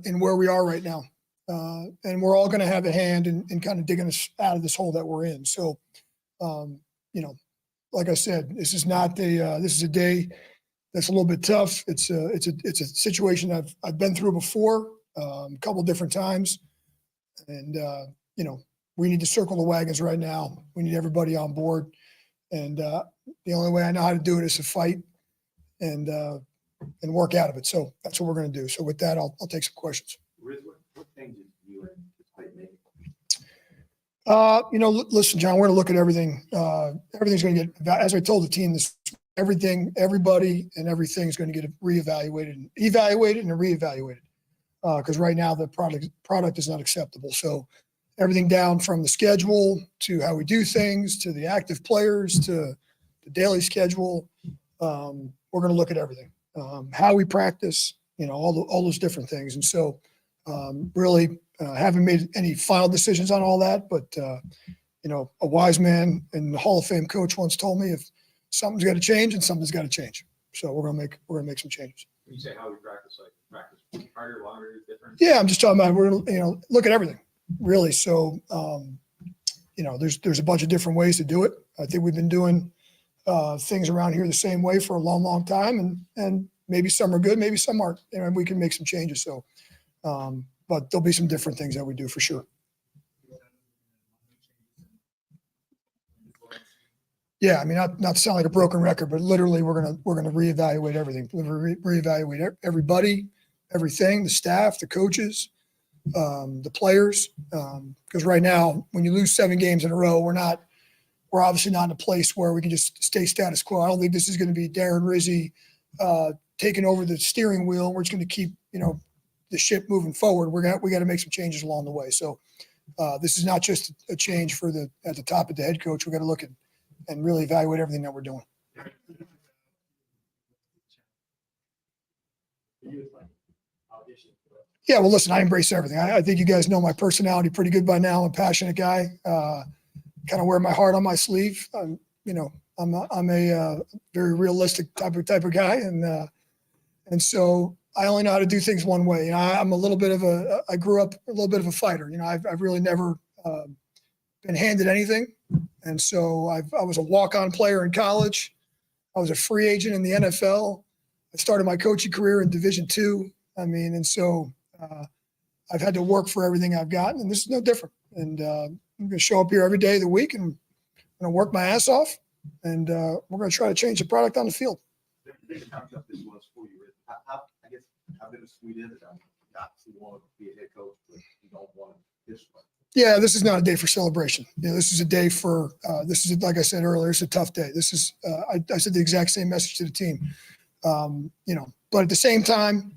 in where we are right now. And we're all going to have a hand in kind of digging us out of this hole that we're in. So, like I said, this is not this is a day that's a little bit tough. It's a situation I've been through before, a couple different times. And, we need to circle the wagons right now. We need everybody on board. And the only way I know how to do it is to fight and work out of it. So that's what we're going to do. So with that, I'll take some questions. Riz, what changes you anticipate making? Listen, John, we're going to look at everything. Everything's going to get, as I told the team, everybody and everything is going to get reevaluated and reevaluated. Because right now the product is not acceptable. So everything down from the schedule to how we do things, to the active players, to the daily schedule. We're going to look at everything, how we practice, all those different things. And so really haven't made any final decisions on all that, but a wise man and the Hall of Fame coach once told me, if something's got to change, and something's got to change. So we're going to make some changes. When you say how we practice, like practice harder, longer, different? Yeah, I'm just talking about, we're going to, look at everything, really. So, there's a bunch of different ways to do it. I think we've been doing things around here the same way for a long, long time, and maybe some are good, maybe some aren't, and we can make some changes. So, but there'll be some different things that we do for sure. Yeah, I mean, not to sound like a broken record, but literally we're gonna reevaluate everything. Reevaluate everybody, everything, the staff, the coaches, the players. Because right now, when you lose 7 games in a row, we're obviously not in a place where we can just stay status quo. I don't think this is going to be Darren Rizzi taking over the steering wheel, and we're just going to keep the ship moving forward. We got to make some changes along the way. So this is not just a change at the top of the head coach. We got to look at and really evaluate everything that we're doing. Yeah, well, listen, I embrace everything. I think you guys know my personality pretty good by now. I'm a passionate guy. Kind of wear my heart on my sleeve. I'm a very realistic type of guy, and so I only know how to do things one way. I'm a little bit of I grew up a little bit of a fighter. I've really never been handed anything. And so I was a walk-on player in college. I was a free agent in the NFL. I started my coaching career in Division II. And so I've had to work for everything I've gotten, and this is no different. And I'm going to show up here every day of the week, and I'm going to work my ass off, and we're going to try to change the product on the field. How tough this was for you? How bittersweet is it? Not to want to be a head coach, but you don't want this one. Yeah, this is not a day for celebration. This is a day for like I said earlier, it's a tough day. This is I said the exact same message to the team. But at the same time,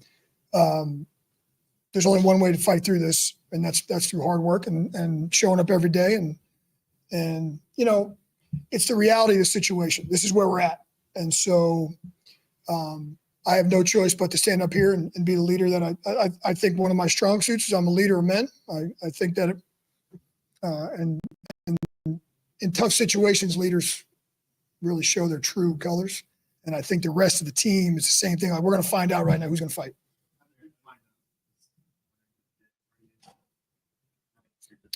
there's only one way to fight through this, and that's through hard work and showing up every day. And it's the reality of the situation. This is where we're at. And so I have no choice but to stand up here and be the leader that I think one of my strong suits is I'm a leader of men. I think that and in tough situations, leaders really show their true colors. And I think the rest of the team is the same thing. Like, we're going to find out right now who's going to fight.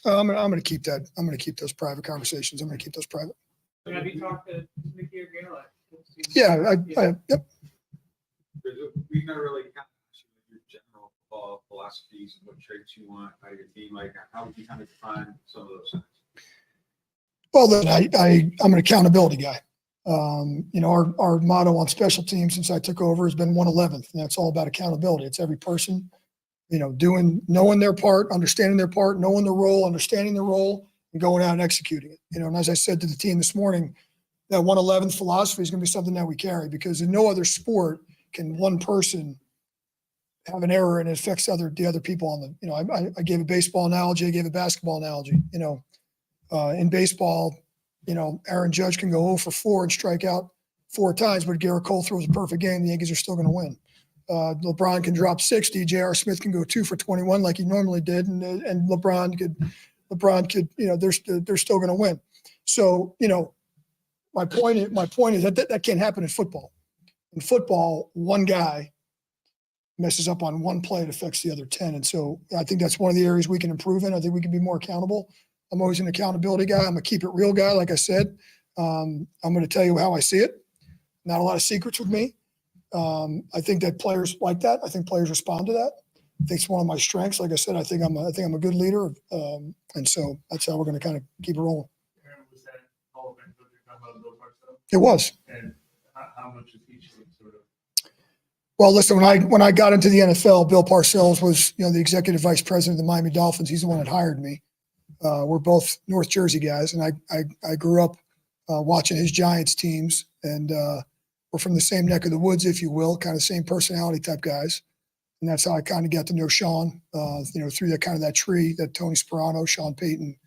I'm going to keep that. I'm going to keep those private conversations. I'm going to keep those private. Have you talked to Mickey or Gail? Yeah, yep. We've never really kind of asked you your general philosophies and what traits you want out of your team. Like, how would you kind of define some of those things? Well, then I'm an accountability guy. Our motto on special teams since I took over has been 111th, and that's all about accountability. It's every person, knowing their part, understanding their part, knowing the role, understanding the role, and going out and executing it. And as I said to the team this morning, that 111th philosophy is going to be something that we carry, because in no other sport can one person have an error and it affects the other people on the. I gave a baseball analogy, I gave a basketball analogy. In baseball, Aaron Judge can go 0 for 4 and strike out 4 times, but Garrett Cole throws a perfect game. The Yankees are still going to win. LeBron can drop 60. J.R. Smith can go 2 for 21 like he normally did, and LeBron could. They're still going to win. So my point is that can't happen in football. In football, one guy messes up on one play, it affects the other 10. And so I think that's one of the areas we can improve in. I think we can be more accountable. I'm always an accountability guy. I'm a keep it real guy. Like I said, I'm going to tell you how I see it. Not a lot of secrets with me. I think that players like that. I think players respond to that. I think it's one of my strengths. Like I said, I think I'm a good leader. And so that's how we're going to kind of keep it rolling. Was that Hall of Fame coach you're talking about, Bill Parcells? It was. And how much is each sort of? Well, listen, when I got into the NFL, Bill Parcells was, the executive vice president of the Miami Dolphins. He's the one that hired me. We're both North Jersey guys, and I grew up watching his Giants teams, and we're from the same neck of the woods, if you will, kind of same personality type guys. And that's how I kind of got to know Sean, through that kind of that tree, that Tony Sperano, Sean Payton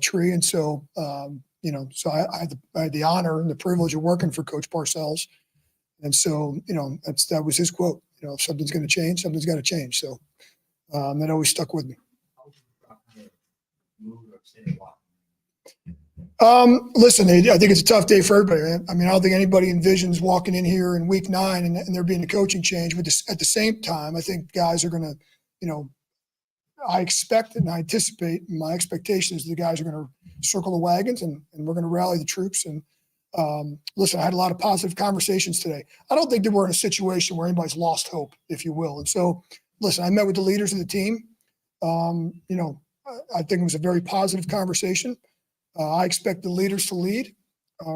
tree. And so, so I had the honor and the privilege of working for Coach Parcells. And so, that was his quote. If something's going to change, something's got to change. So that always stuck with me. Listen, I think it's a tough day for everybody. I mean, I don't think anybody envisions walking in here in week 9 and there being a coaching change. But at the same time, I think guys are going to, I expect and I anticipate, my expectation is the guys are going to circle the wagons and we're going to rally the troops. And listen, I had a lot of positive conversations today. I don't think that we're in a situation where anybody's lost hope, if you will. And so, listen, I met with the leaders of the team. I think it was a very positive conversation. I expect the leaders to lead.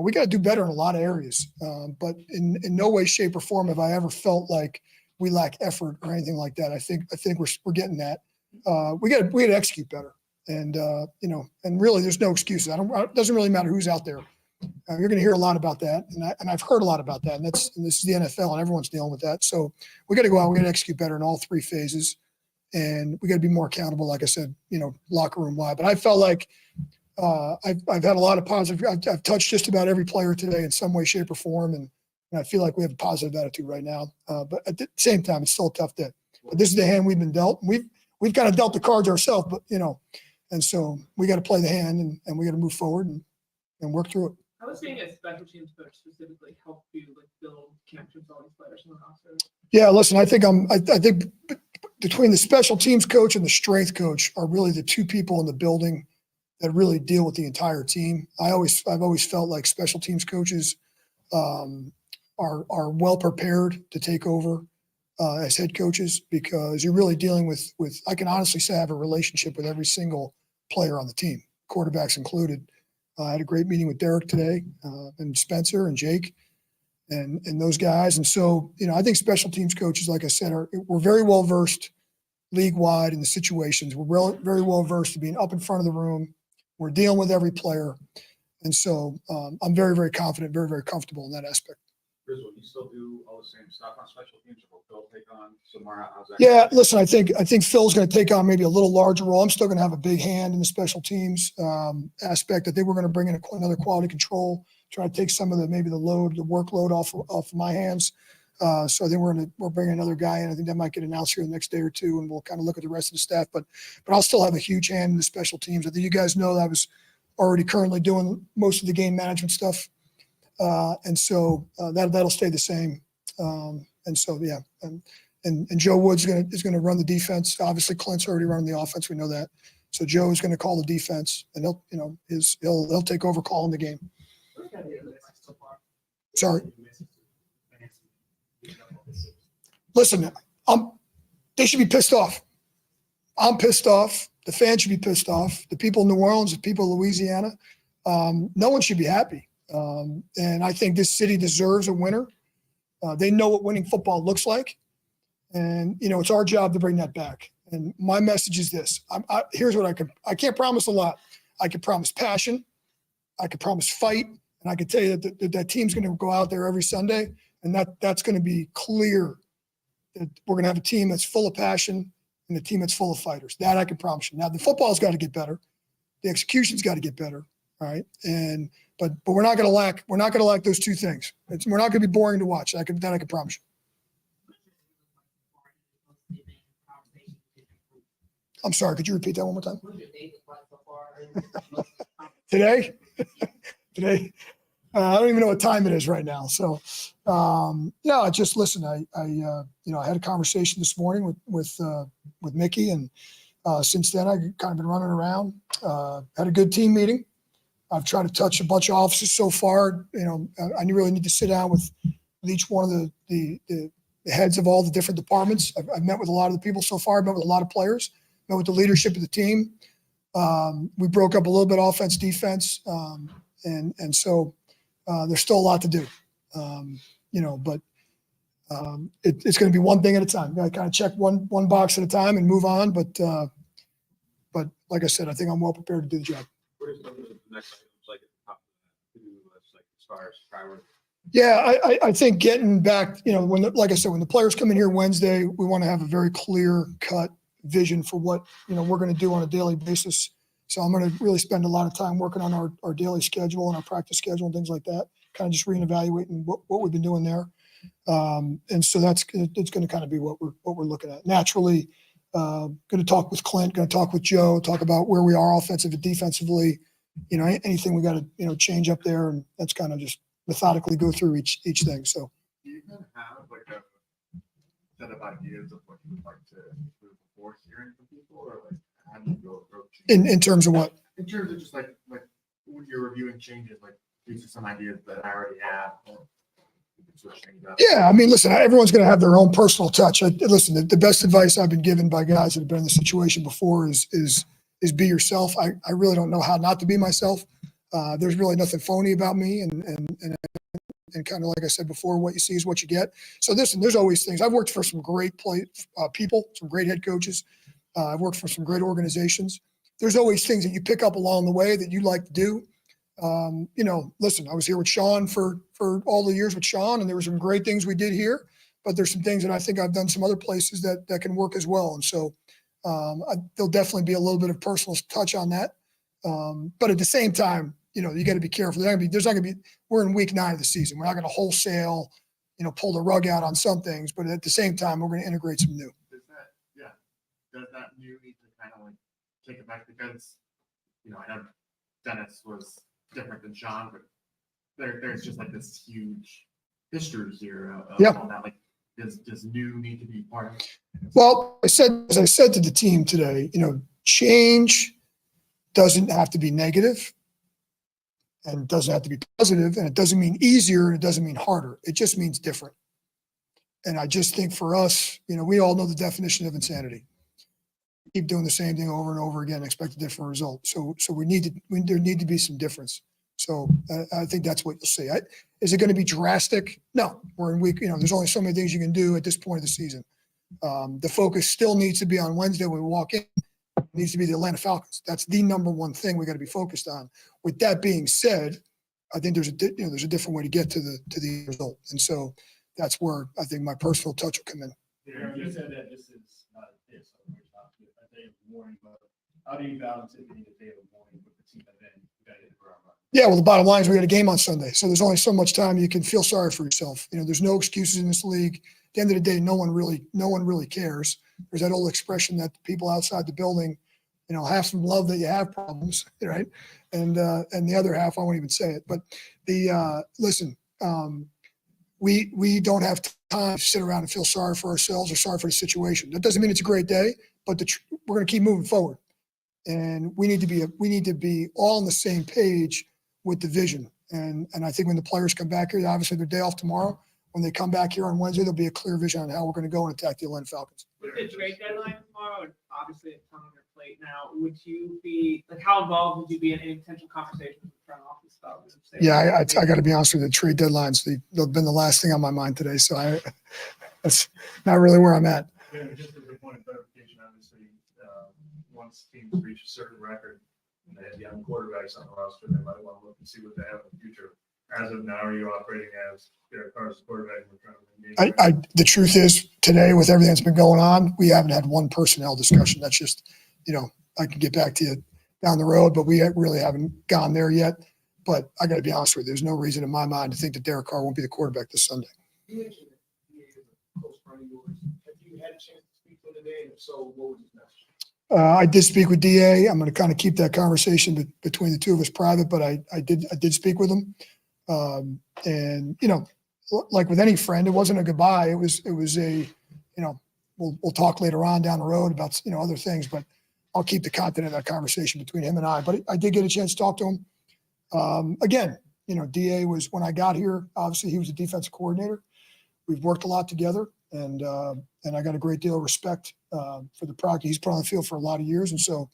We got to do better in a lot of areas, but in no way, shape, or form have I ever felt like we lack effort or anything like that. I think we're getting that. We got to execute better, and and really, there's no excuses. It doesn't really matter who's out there. You're going to hear a lot about that, and I've heard a lot about that. And this is the NFL, and everyone's dealing with that. So we got to go out. We got to execute better in all 3 phases, and we got to be more accountable. Like I said, locker room wide. But I felt like. I've had a lot of positive. I've touched just about every player today in some way, shape, or form, and I feel like we have a positive attitude right now. But at the same time, it's still a tough day. But this is the hand we've been dealt. We've kind of dealt the cards ourselves, but and so we got to play the hand and we got to move forward and work through it. How was being a special teams coach specifically help you build connections with all these players in the roster? Yeah, listen, I think between the special teams coach and the strength coach are really the 2 people in the building that really deal with the entire team. I've always felt like special teams coaches are well prepared to take over as head coaches because you're really dealing with I can honestly say I have a relationship with every single player on the team, quarterbacks included. I had a great meeting with Derek today and Spencer and Jake and those guys. And so, I think special teams coaches, like I said, we're very well versed league-wide in the situations. We're very well versed to being up in front of the room. We're dealing with every player. And so I'm very, very confident, very, very comfortable in that aspect. Rizzi, you still do all the same stuff on special teams, or will Phil take on some more? How's that? Yeah, listen, I think Phil's going to take on maybe a little larger role. I'm still going to have a big hand in the special teams aspect. I think we're going to bring in another quality control, try to take some of the workload off of my hands. So I think we're bringing another guy in. I think that might get announced here the next day or 2, and we'll kind of look at the rest of the staff. But I'll still have a huge hand in the special teams. I think you guys know that I was already currently doing most of the game management stuff, and so that'll stay the same. And so yeah, and Joe Woods is going to run the defense. Obviously, Clint's already running the offense. We know that. So Joe is going to call the defense, and he'll take over calling the game. Sorry. Listen, they should be pissed off. I'm pissed off. The fans should be pissed off. The people in New Orleans, the people of Louisiana, no one should be happy. And I think this city deserves a winner. They know what winning football looks like. And, it's our job to bring that back. And my message is this. Here's what I can't promise a lot. I can promise passion. I can promise fight. And I can tell you that team's going to go out there every Sunday. And that's going to be clear. We're going to have a team that's full of passion and a team that's full of fighters. That I can promise you. Now the football's got to get better. The execution's got to get better. All right. But we're not going to lack those 2 things. We're not going to be boring to watch. That I can promise you. I'm sorry. Could you repeat that one more time? Today. I don't even know what time it is right now. So, yeah, just listen. I had a conversation this morning with Mickey, and since then I've kind of been running around. Had a good team meeting. I've tried to touch a bunch of offices so far. I really need to sit down with each one of the heads of all the different departments. I've met with a lot of the people so far. I've met with a lot of players. Met with the leadership of the team. We broke up a little bit offense, defense, and so there's still a lot to do. But it's going to be one thing at a time. I kind of check one box at a time and move on. But like I said, I think I'm well prepared to do the job. Where's the next items like at the top of the to-do list, like as far as priority? Yeah, I think getting back, like I said, when the players come in here Wednesday, we want to have a very clear cut vision for what, we're going to do on a daily basis. So I'm going to really spend a lot of time working on our daily schedule and our practice schedule and things like that, kind of just reevaluating what we've been doing there. And so it's going to kind of be what we're looking at. Naturally, going to talk with Clint, going to talk with Joe, talk about where we are offensive and defensively, anything we got to, change up there. And that's kind of just methodically go through each thing. So Do you kind of have like a set of ideas of what you would like to improve before hearing from people, or like how do you go approach it? in terms of what? In terms of just like when you're reviewing changes, like these are some ideas that I already have. Or you can switch things up. Yeah, I mean, listen, everyone's going to have their own personal touch. Listen, the best advice I've been given by guys that have been in the situation before is be yourself. I really don't know how not to be myself. There's really nothing phony about me, and kind of like I said before, what you see is what you get. So listen, there's always things. I've worked for some great people, some great head coaches. I've worked for some great organizations. There's always things that you pick up along the way that you like to do. Listen, I was here with Sean for all the years with Sean, and there were some great things we did here, but there's some things that I think I've done some other places that can work as well. And so there'll definitely be a little bit of personal touch on that. But at the same time, you got to be careful. There's not going to be, we're in week 9 of the season. We're not going to wholesale, pull the rug out on some things, but at the same time, we're going to integrate some new. Does that new need to kind of like take it back? Because, I know Dennis was different than Sean, but there's just like this huge history here of all that. Like, does new need to be part of it? Well, as I said to the team today, change doesn't have to be negative and doesn't have to be positive, and it doesn't mean easier, and it doesn't mean harder. It just means different. And I just think for us, we all know the definition of insanity. Keep doing the same thing over and over again, expect a different result. So there need to be some difference. So I think that's what you'll see. Is it going to be drastic? No, we're in week, there's only so many things you can do at this point of the season. The focus still needs to be on Wednesday when we walk in. It needs to be the Atlanta Falcons. That's the number one thing we got to be focused on. With that being said, I think there's a different way to get to the result. And so that's where I think my personal touch will come in. Yeah, you said that this is not this, a day of warning, but how do you balance it being a day of warning with the team and then you got to hit the ground running? Yeah, well, the bottom line is we got a game on Sunday, so there's only so much time you can feel sorry for yourself. There's no excuses in this league. At the end of the day, no one really cares. There's that old expression that the people outside the building, have some love that you have problems, right? And the other half, I won't even say it. But listen, we don't have time to sit around and feel sorry for ourselves or sorry for the situation. That doesn't mean it's a great day, but we're going to keep moving forward, and we need to be all on the same page with the vision. And I think when the players come back here, obviously their day off tomorrow. When they come back here on Wednesday, there'll be a clear vision on how we're going to go and attack the Atlanta Falcons. With the trade deadline tomorrow, and obviously a ton on your plate now, would you be how involved would you be in any potential conversations with the front office about this? Yeah, I got to be honest with you. The trade deadlines, they've been the last thing on my mind today. So that's not really where I'm at. Yeah, just as a point of clarification, obviously, once teams reach a certain record and they have young quarterbacks on the roster, they might want to look and see what they have in the future. As of now, are you operating as Derek Carr's quarterback? The truth is, today with everything that's been going on, we haven't had one personnel discussion. That's just, I can get back to you down the road, but we really haven't gone there yet. But I got to be honest with you, there's no reason in my mind to think that Derek Carr won't be the quarterback this Sunday. You mentioned that he is a close friend of yours. Have you had a chance to speak to him today? And if so, what was his message? I did speak with DA. I'm going to kind of keep that conversation between the two of us private, but I did speak with him. And, you know, like with any friend, it wasn't a goodbye. It was a, you know, we'll talk later on down the road about, you know, other things, but I'll keep the content of that conversation between him and I. But I did get a chance to talk to him. Again, you know, DA was, when I got here, obviously he was a defensive coordinator. We've worked a lot together, and I got a great deal of respect for the product he's put on the field for a lot of years. And so,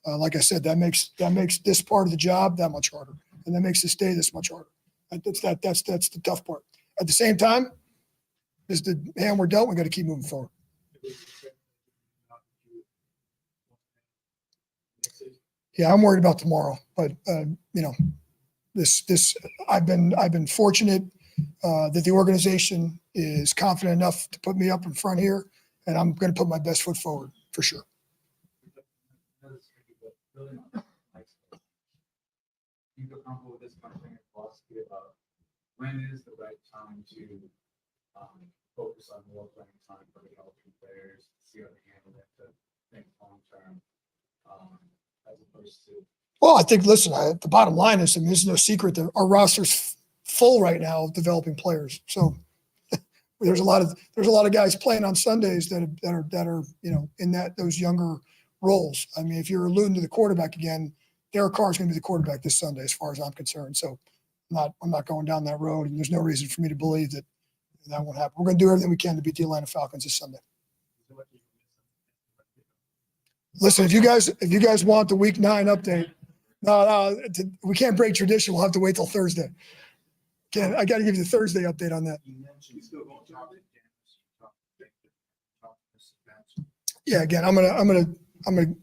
like I said, that makes this part of the job that much harder, and that makes the stay this much harder. That's the tough part. At the same time, is the hand we're dealt. We got to keep moving forward. Yeah, I'm worried about tomorrow, but you know, this I've been fortunate that the organization is confident enough to put me up in front here, and I'm going to put my best foot forward for sure. You feel comfortable with this kind of thing, philosophy about when is the right time to focus on more playing time for the healthy players, see how they handle it, to think long term, as opposed to. Well, I think, listen, the bottom line is, I mean, there's no secret that our roster's full right now of developing players. So there's a lot of guys playing on Sundays that are you know, in those younger roles. I mean, if you're alluding to the quarterback again, Derek Carr is going to be the quarterback this Sunday, as far as I'm concerned. So I'm not going down that road, and there's no reason for me to believe that won't happen. We're going to do everything we can to beat the Atlanta Falcons this Sunday. Listen, if you guys want the Week 9 update, no, we can't break tradition. We'll have to wait till Thursday. I got to give you the Thursday update on that. Yeah, again, I'm gonna.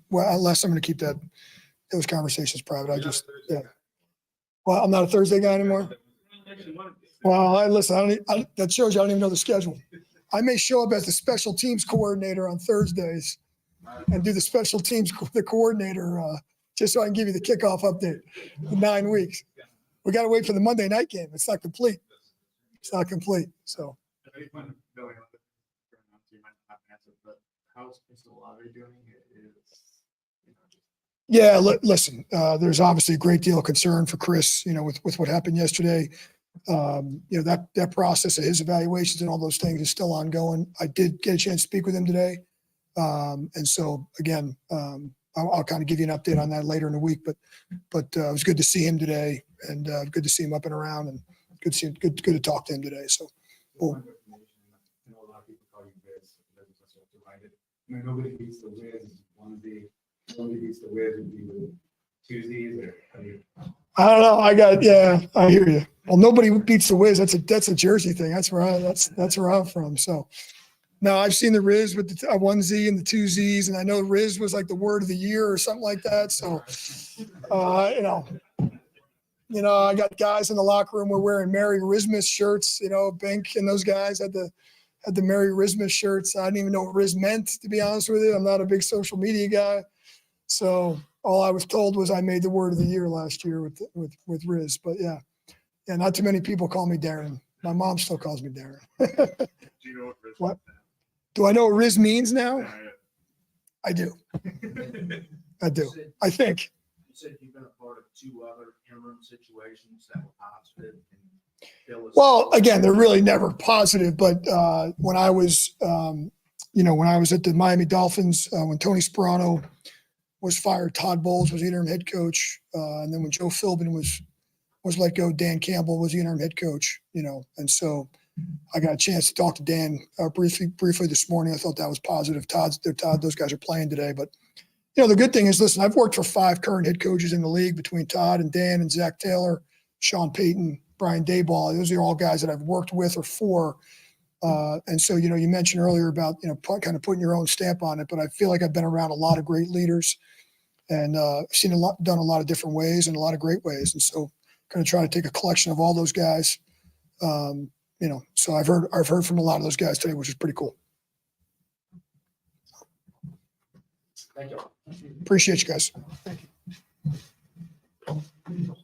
Well, unless I'm gonna keep those conversations private. Yeah. Well, I'm not a Thursday guy anymore. Well, listen. That shows you I don't even know the schedule. I may show up as the special teams coordinator on Thursdays and do the special teams coordinator just so I can give you the kickoff update. 9 weeks. We got to wait for the Monday night game. It's not complete. So. How's Crystal Lottery doing? Yeah, listen, there's obviously a great deal of concern for Chris, you know, with what happened yesterday. You know, that process of his evaluations and all those things is still ongoing. I did get a chance to speak with him today. And so again, I'll kind of give you an update on that later in the week, but it was good to see him today, and good to see him up and around, and good to talk to him today. So, cool. You know, a lot of people call you Wiz. I mean, nobody beats the Wiz. Nobody beats the Wiz would be the Tuesdays, or how do you? I don't know. I hear you. Well, nobody beats the Wiz. That's a Jersey thing. That's where I'm from. So, no, I've seen the Riz with the 1Z and the 2Zs, and I know Riz was like the word of the year or something like that. So, you know, I got guys in the locker room who were wearing Merry Christmas shirts. You know, Bink and those guys had the Merry Christmas shirts. I didn't even know what Riz meant, to be honest with you. I'm not a big social media guy, so all I was told was I made the word of the year last year with Riz. But yeah, not too many people call me Darren. My mom still calls me Darren. Do you know what Riz What? Do I know what Riz means now? I do. I do. I think. You said you've been a part of 2 other interim situations that were positive. Well, again, they're really never positive. But when I was, when I was at the Miami Dolphins, when Tony Sperano was fired, Todd Bowles was the interim head coach, and then when Joe Philbin was let go, Dan Campbell was the interim head coach. You know, and so I got a chance to talk to Dan briefly this morning. I thought that was positive. Todd, those guys are playing today. But, you know, the good thing is, listen, I've worked for 5 current head coaches in the league between Todd and Dan and Zach Taylor, Sean Payton, Brian Dayball. Those are all guys that I've worked with or for. And so, you know, you mentioned earlier about, you know, kind of putting your own stamp on it, but I feel like I've been around a lot of great leaders and seen done a lot of different ways and a lot of great ways. And so kind of try to take a collection of all those guys. You know, so I've heard from a lot of those guys today, which is pretty cool. Thank you. Appreciate you guys. Thank you.